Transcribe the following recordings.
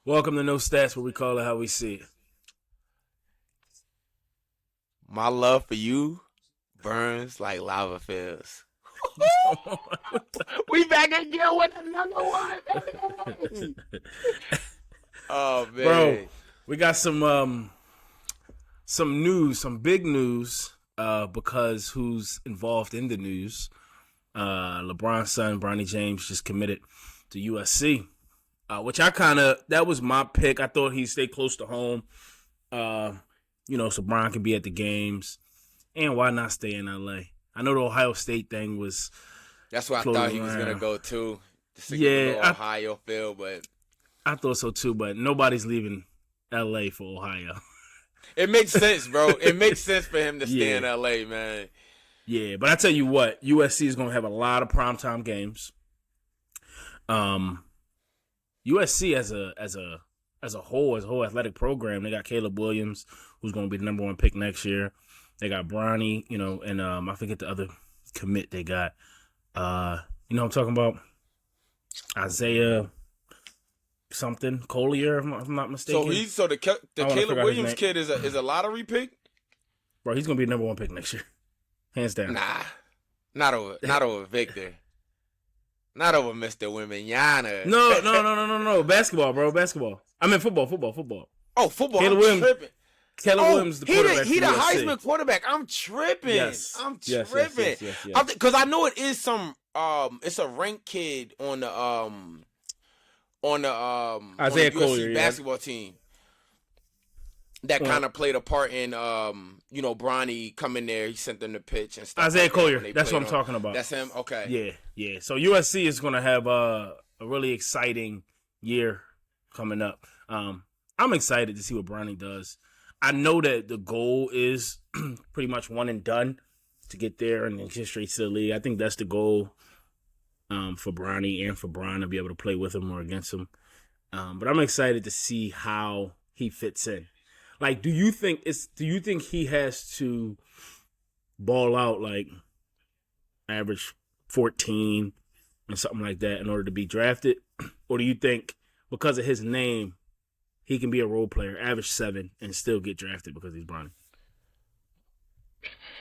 Welcome to No Stats, where we call it how we see it. My love for you burns like lava fields. We back again with another one, baby. Oh Bro, man. we got some news, some big news, because who's involved in the news. LeBron's son, Bronny James, just committed to USC. Which that was my pick. I thought he'd stay close to home. So Bron could be at the games. And why not stay in LA? I know the Ohio State thing was. That's what I thought he was gonna go to. Ohio feel, but I thought so too. But nobody's leaving LA for Ohio. It makes sense, bro. It makes sense for him to stay in LA, man. Yeah, but I tell you what, USC is gonna have a lot of primetime games. USC as a whole athletic program, they got Caleb Williams, who's going to be the number one pick next year. They got Bronny, and I forget the other commit they got. What I'm talking about? Isaiah something Collier, if I'm not mistaken. So the Caleb Williams kid is a lottery pick? Bro, he's going to be the number one pick next year, hands down. Nah, not over Victor. Not over Mr. Wimanyana. No. Basketball, bro. Basketball. I mean football. Oh, football. Caleb Williams. Tripping. Caleb Williams, the quarterback. He the Heisman quarterback. I'm tripping. Yes. I'm tripping. Yes. Because I know it is some. It's a ranked kid on the Isaiah USC Collier, basketball team that kind of played a part in Bronny coming there. He sent them the pitch and stuff. Isaiah Collier. That's what I'm talking about. That's him. Okay. Yeah. So USC is going to have a really exciting year coming up. I'm excited to see what Bronny does. I know that the goal is pretty much one and done to get there and then get straight to the league. I think that's the goal for Bronny and for Bron to be able to play with him or against him. But I'm excited to see how he fits in. Like, do you think he has to ball out like average 14 and something like that in order to be drafted? Or do you think because of his name, he can be a role player, average 7, and still get drafted because he's Bronny?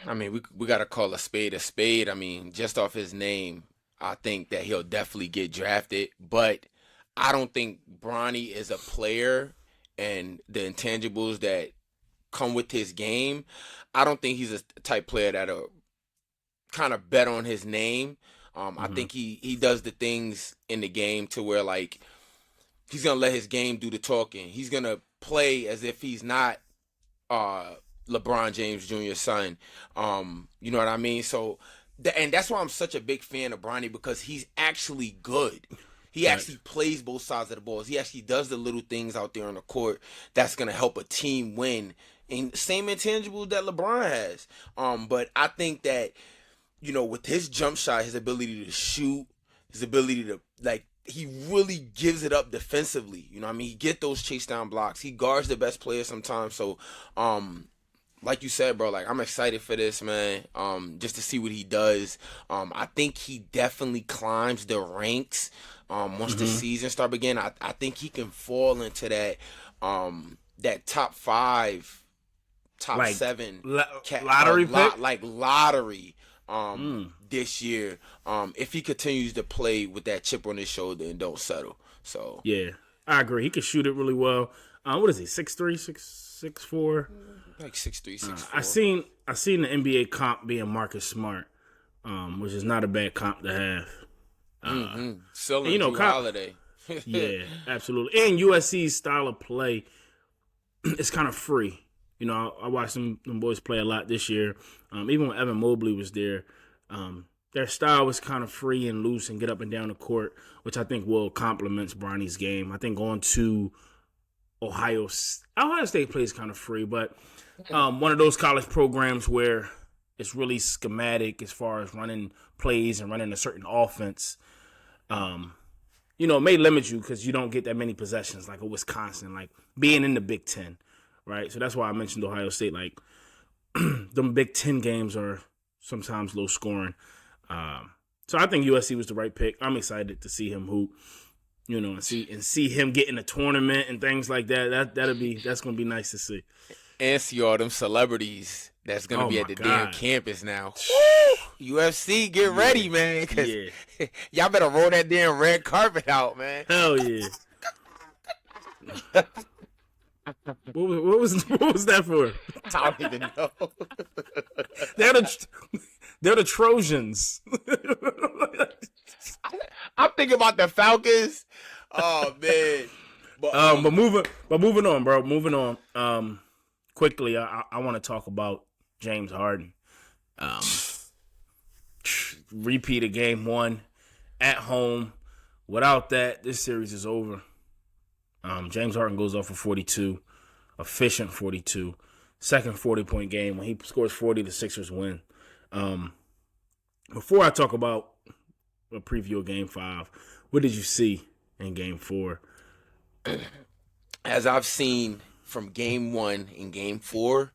I mean, we got to call a spade a spade. I mean, just off his name, I think that he'll definitely get drafted. But I don't think Bronny is a player and the intangibles that come with his game. I don't think he's a type player that'll kind of bet on his name. I think he does the things in the game to where, like, he's going to let his game do the talking. He's going to play as if he's not LeBron James Jr.'s son. You know what I mean? So, and that's why I'm such a big fan of Bronny, because he's actually good. He actually plays both sides of the ball. He actually does the little things out there on the court that's going to help a team win. And same intangibles that LeBron has. But I think that, with his jump shot, his ability to shoot, his ability to, like, he really gives it up defensively. You know what I mean? He get those chase down blocks. He guards the best players sometimes. So, like you said, bro, like, I'm excited for this, man. Just to see what he does. I think he definitely climbs the ranks. Once the season start again, I think he can fall into that that top 5, top like 7 lottery pick? like lottery this year. If he continues to play with that chip on his shoulder and don't settle. So yeah, I agree. He can shoot it really well. What is he? 6'3", 6'4"? Like 6'3", 6'4". I seen the NBA comp being Marcus Smart, which is not a bad comp to have. Still in Drew Holiday. Yeah, absolutely. And USC's style of play is kind of free. I watched them boys play a lot this year. Even when Evan Mobley was there, their style was kind of free and loose and get up and down the court, which I think will complements Bronny's game. I think going to Ohio State plays kind of free, but one of those college programs where it's really schematic as far as running plays and running a certain offense. It may limit you because you don't get that many possessions like a Wisconsin, like being in the Big Ten, right? So that's why I mentioned Ohio State. Like, them Big Ten games are sometimes low scoring. So I think USC was the right pick. I'm excited to see him hoop. and see him get in a tournament and things like that. That's gonna be nice to see. And see all them celebrities that's gonna be at the damn campus now. UFC, get ready, man. Cause y'all better roll that damn red carpet out, man. Hell yeah. What was that for? I don't even know. They're the Trojans. I'm thinking about the Falcons. Oh man. But moving on, bro. Moving on. Quickly, I want to talk about James Harden. Repeat of game 1 at home. Without that, this series is over. James Harden goes off for 42, efficient 42. Second 40-point game. When he scores 40, the Sixers win. Before I talk about a preview of Game 5, what did you see in Game 4? As I've seen from Game 1 and Game 4,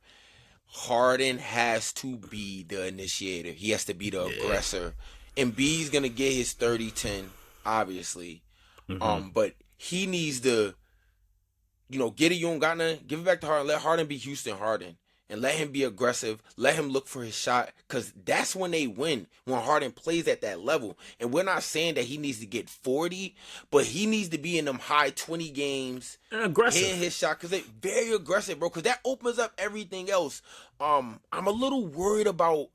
Harden has to be the initiator. He has to be the aggressor. And B's going to get his 30-10, obviously. But he needs to, get it, you don't got nothing, give it back to Harden. Let Harden be Houston Harden. And let him be aggressive. Let him look for his shot. Because that's when they win. When Harden plays at that level. And we're not saying that he needs to get 40. But he needs to be in them high 20 games. And aggressive. Hitting his shot. Because they're very aggressive, bro. Because that opens up everything else. I'm a little worried about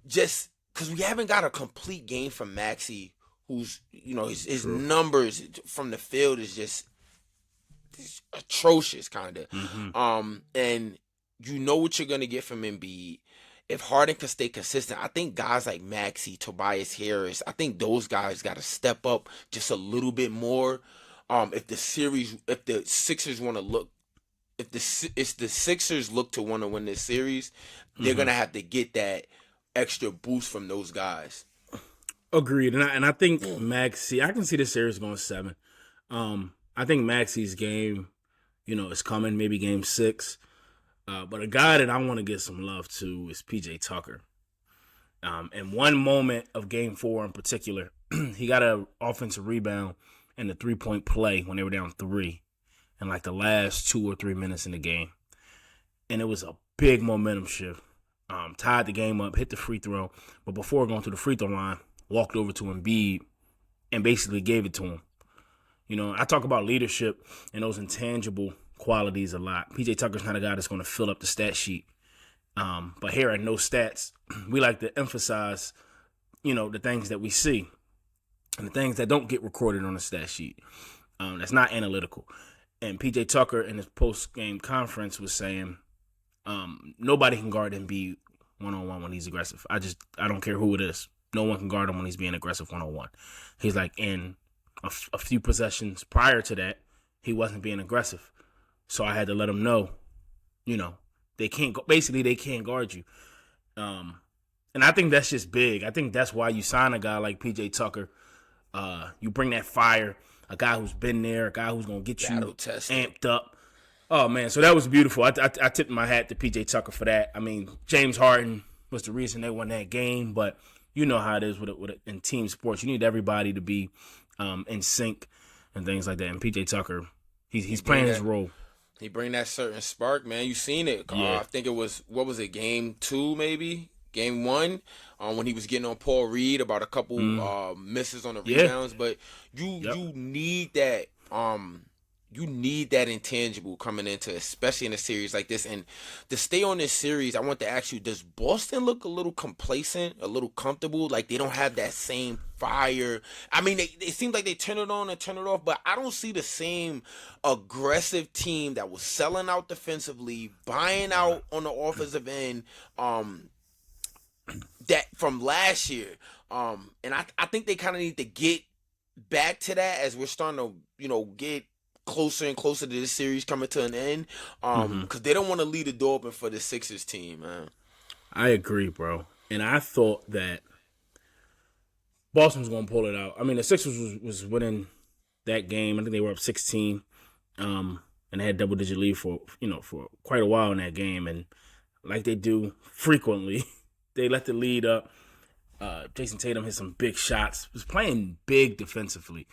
just... Because we haven't got a complete game from Maxey. Who's, his numbers from the field is just atrocious, kind of. And... You know what you're going to get from Embiid. If Harden can stay consistent, I think guys like Maxey, Tobias Harris, I think those guys got to step up just a little bit more. If the Sixers want to look, if the Sixers look to want to win this series, they're going to have to get that extra boost from those guys. Agreed. And I think Maxey, I can see the series going 7. I think Maxey's game, is coming, maybe Game 6. But a guy that I want to give some love to is PJ Tucker. In one moment of Game 4 in particular, he got an offensive rebound in the 3-point play when they were down 3 in like the last 2 or 3 minutes in the game. And it was a big momentum shift. Tied the game up, hit the free throw. But before going to the free throw line, walked over to Embiid and basically gave it to him. I talk about leadership and those intangible qualities a lot. PJ Tucker's not a guy that's going to fill up the stat sheet. But here at No Stats, we like to emphasize, the things that we see and the things that don't get recorded on the stat sheet. That's not analytical. And PJ Tucker in his post-game conference was saying, nobody can guard Embiid one-on-one when he's aggressive. I don't care who it is. No one can guard him when he's being aggressive one-on-one. He's like, in a few possessions prior to that, he wasn't being aggressive. So I had to let them know, they can't go. Basically, they can't guard you. And I think that's just big. I think that's why you sign a guy like PJ Tucker. You bring that fire, a guy who's been there, a guy who's gonna get you amped up. Oh man, so that was beautiful. I tipped my hat to PJ Tucker for that. I mean, James Harden was the reason they won that game, but you know how it is in team sports. You need everybody to be in sync and things like that. And PJ Tucker, he's playing his role. He bring that certain spark, man. You seen it. I think it was, Game 2 maybe? Game 1? When he was getting on Paul Reed about a couple misses on the rebounds. But you need that you need that intangible coming into, especially in a series like this. And to stay on this series, I want to ask you, does Boston look a little complacent, a little comfortable? Like they don't have that same fire? I mean, it seems like they turn it on and turn it off, but I don't see the same aggressive team that was selling out defensively, buying out on the offensive end, that from last year. And I think they kind of need to get back to that as we're starting to, get closer and closer to this series coming to an end, because they don't want to leave the door open for the Sixers team, man. I agree, bro. And I thought that Boston was going to pull it out. I mean, the Sixers was winning that game. I think they were up 16, and they had double-digit lead for quite a while in that game. And like they do frequently, they let the lead up. Jason Tatum hit some big shots. Was playing big defensively.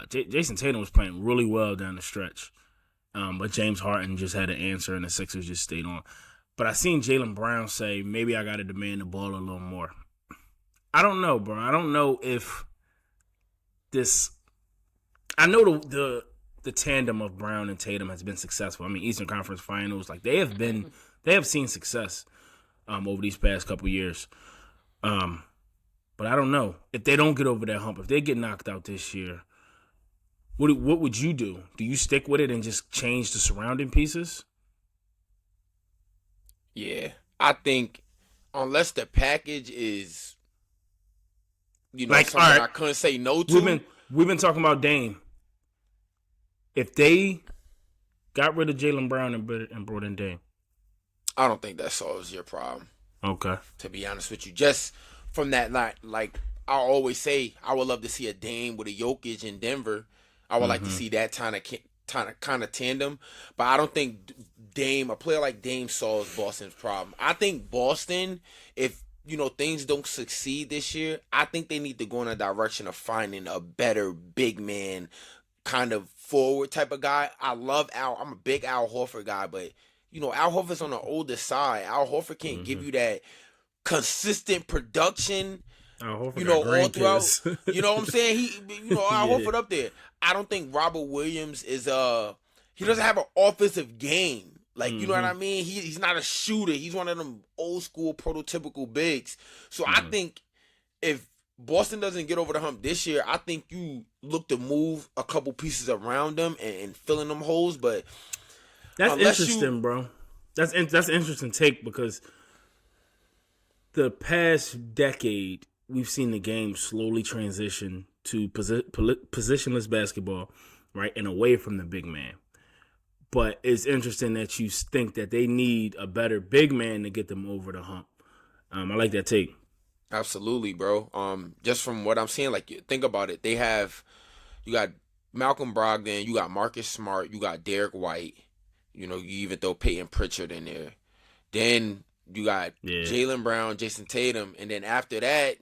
Jason Tatum was playing really well down the stretch. But James Harden just had an answer, and the Sixers just stayed on. But I seen Jaylen Brown say, maybe I got to demand the ball a little more. I don't know, bro. I don't know if this... I know the tandem of Brown and Tatum has been successful. I mean, Eastern Conference Finals, like they have seen success over these past couple years. But I don't know. If they don't get over that hump, if they get knocked out this year, what would you do? Do you stick with it and just change the surrounding pieces? Yeah. I think unless the package is, like, something right, I couldn't say no to. We've been talking about Dame. If they got rid of Jaylen Brown and brought in Dame, I don't think that solves your problem. Okay. To be honest with you, just from that line, like I always say, I would love to see a Dame with a Jokic in Denver. I would like to see that kind of tandem, but I don't think a player like Dame solves Boston's problem. I think Boston, if things don't succeed this year, I think they need to go in a direction of finding a better big man kind of forward type of guy. I love Al. I'm a big Al Horford guy, but Al Horford's on the older side. Al Horford can't give you that consistent production. Al Horford all throughout. You know what I'm saying? Al Horford up there. I don't think Robert Williams is he doesn't have an offensive game. Like, you know what I mean? He's not a shooter. He's one of them old school prototypical bigs. So I think if Boston doesn't get over the hump this year, I think you look to move a couple pieces around them and fill in them holes. But that's interesting, bro. That's an interesting take because the past decade we've seen the game slowly transition to positionless basketball, right, and away from the big man. But it's interesting that you think that they need a better big man to get them over the hump. I like that take. Absolutely, bro. Just from what I'm seeing, like, think about it. You got Malcolm Brogdon, you got Marcus Smart, you got Derek White. You even throw Peyton Pritchard in there. Then you got Jaylen Brown, Jason Tatum, and then after that,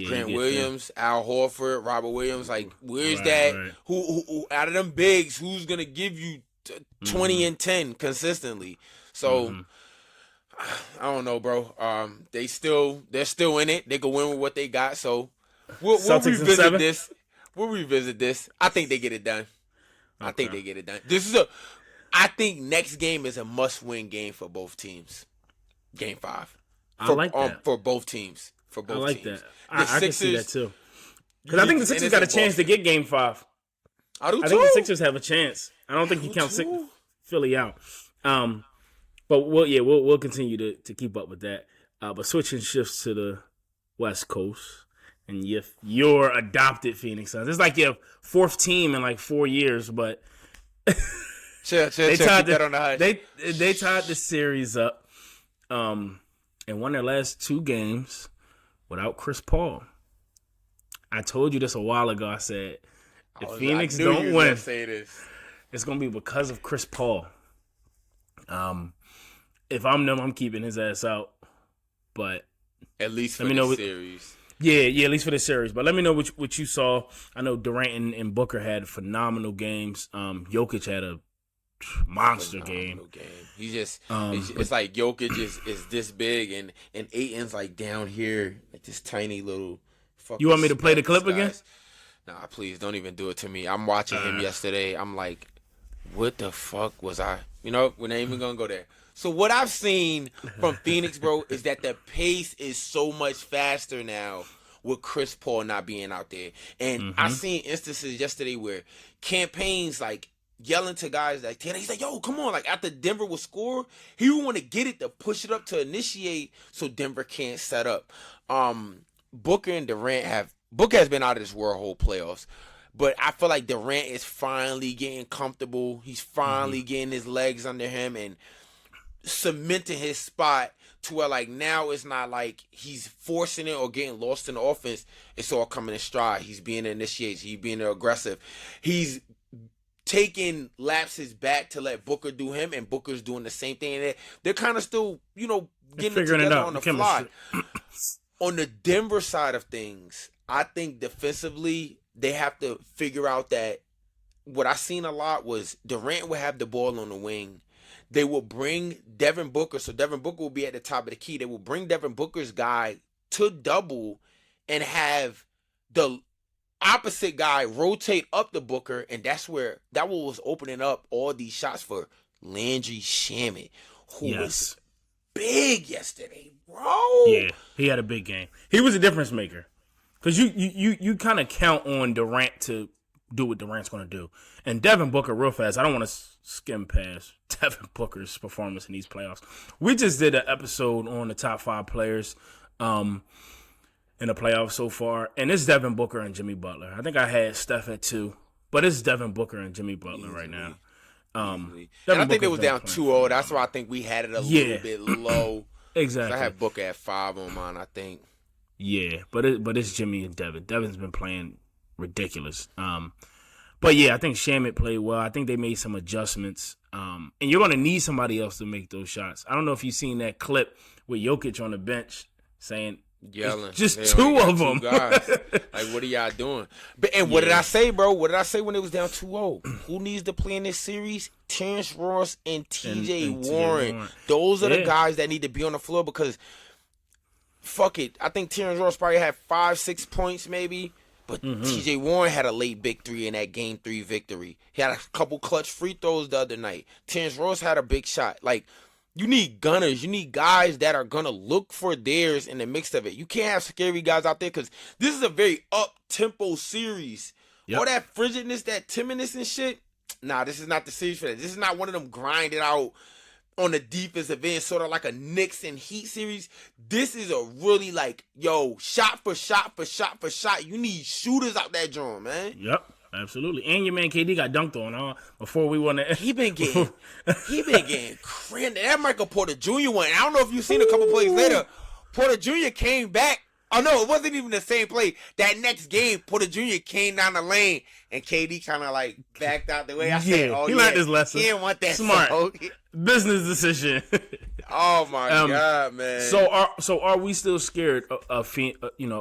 Grant Williams, Al Horford, Robert Williams. Like, where's that? Right. Who out of them bigs? Who's gonna give you 20 and 10 consistently? So I don't know, bro. They're still in it. They can win with what they got. So we'll revisit this. We'll revisit this. I think they get it done. Okay. I think they get it done. I think next game is a must-win game for both teams. Game 5. I like that for both teams. I like that. I can see that too. Because I think the Sixers got a chance to get Game 5. I do too. I think the Sixers have a chance. I don't think you count Philly out. But we'll continue to keep up with that. But switching shifts to the West Coast, and your adopted Phoenix Suns. It's like your fourth team in like 4 years, but they tied that on the high. They tied the series up, and won their last 2 games without Chris Paul. I told you this a while ago. I said if Phoenix don't win, it's gonna be because of Chris Paul. If I'm them, I'm keeping his ass out. But at least for the series. Yeah, at least for the series. But let me know what you saw. I know Durant and Booker had phenomenal games. Jokic had a monster game. He just it's like Jokic is this big and Ayton's like down here, like this tiny little fucking. You want me to play the clip again? Nah, please don't even do it to me. I'm watching him yesterday. I'm like, what the fuck was I? We're not even gonna go there. So what I've seen from Phoenix, bro, is that the pace is so much faster now with Chris Paul not being out there. And I seen instances yesterday where campaigns like yelling to guys like Tanner. He's like, yo, come on. Like after Denver would score, he would want to get it to push it up to initiate so Denver can't set up. Booker and Durant Booker has been out of this world whole playoffs. But I feel like Durant is finally getting comfortable. He's finally getting his legs under him and cementing his spot to where like now it's not like he's forcing it or getting lost in the offense. It's all coming in stride. He's being initiated. He's being aggressive. He's taking lapses back to let Booker do him, and Booker's doing the same thing. And they're kind of still, getting it together on the fly. On the Denver side of things, I think defensively, they have to figure out that what I seen a lot was Durant would have the ball on the wing. They will bring Devin Booker, so Devin Booker will be at the top of the key. They will bring Devin Booker's guy to double and have the opposite guy rotate up the Booker, and that was opening up all these shots for Landry Shamet, who was big yesterday, bro. Yeah, he had a big game. He was a difference maker. Because you kind of count on Durant to do what Durant's going to do. And Devin Booker, real fast, I don't want to skim past Devin Booker's performance in these playoffs. We just did an episode on the top 5 players in the playoffs so far, and it's Devin Booker and Jimmy Butler. I think I had Steph at 2, but it's Devin Booker and Jimmy Butler right now. And I think it was down 2-0. That's why I think we had it a little bit low. Exactly. So I had Booker at 5 on mine, I think. Yeah, but it's Jimmy and Devin. Devin's been playing ridiculous. But yeah, I think Shamet played well. I think they made some adjustments. And you're going to need somebody else to make those shots. I don't know if you've seen that clip with Jokic on the bench saying, yelling, just 2 of them. Guys. Like, what are y'all doing? What did I say, bro? What did I say when it was down 2-0? Who needs to play in this series? Terrence Ross and T.J. Warren. Those are the guys that need to be on the floor because, fuck it. I think Terrence Ross probably had 5-6 points maybe. But T.J. Warren had a late big 3 in that Game 3 victory. He had a couple clutch free throws the other night. Terrence Ross had a big shot. Like, you need gunners. You need guys that are going to look for theirs in the mix of it. You can't have scary guys out there because this is a very up-tempo series. Yep. All that frigidness, that timidness and shit, nah, this is not the series for that. This is not one of them grinded out on the defensive end, sort of like a Knicks and Heat series. This is a really like, yo, shot for shot for shot for shot. You need shooters out that joint, man. Yep, absolutely. And your man KD got dunked on before we won the. He been getting crazy. That Michael Porter Jr. one. I don't know if you've seen a couple plays later. Porter Jr. came back. Oh, no, it wasn't even the same play. That next game, Porter Jr. came down the lane, and KD kind of, like, backed out the way. I said, he learned his lesson. He didn't want that. Smart. Business decision. Oh, my God, man. So are we still scared of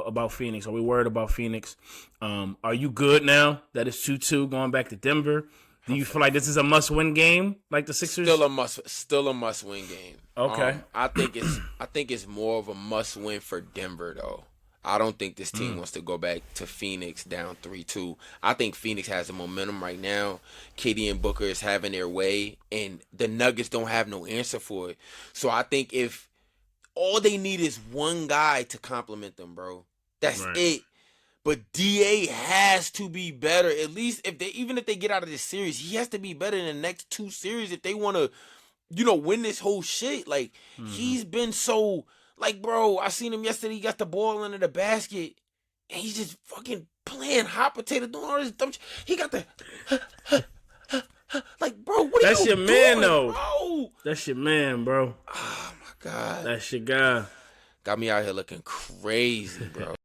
about Phoenix? Are we worried about Phoenix? Are you good now that it's 2-2 going back to Denver? Do you feel like this is a must-win game, like the Sixers? Still a must-win game. Okay. I think it's more of a must-win for Denver, though. I don't think this team wants to go back to Phoenix down 3-2. I think Phoenix has the momentum right now. KD and Booker is having their way, and the Nuggets don't have no answer for it. So I think if all they need is one guy to compliment them, bro, that's it. But DA has to be better. At least even if they get out of this series, he has to be better in the next 2 series if they want to, win this whole shit. Like, he's been so, like, bro, I seen him yesterday. He got the ball under the basket, and he's just fucking playing hot potato, doing all this dumb shit. He got the, like, bro, what are you doing? That's your man, though. Bro? That's your man, bro. Oh, my God. That's your guy. Got me out here looking crazy, bro.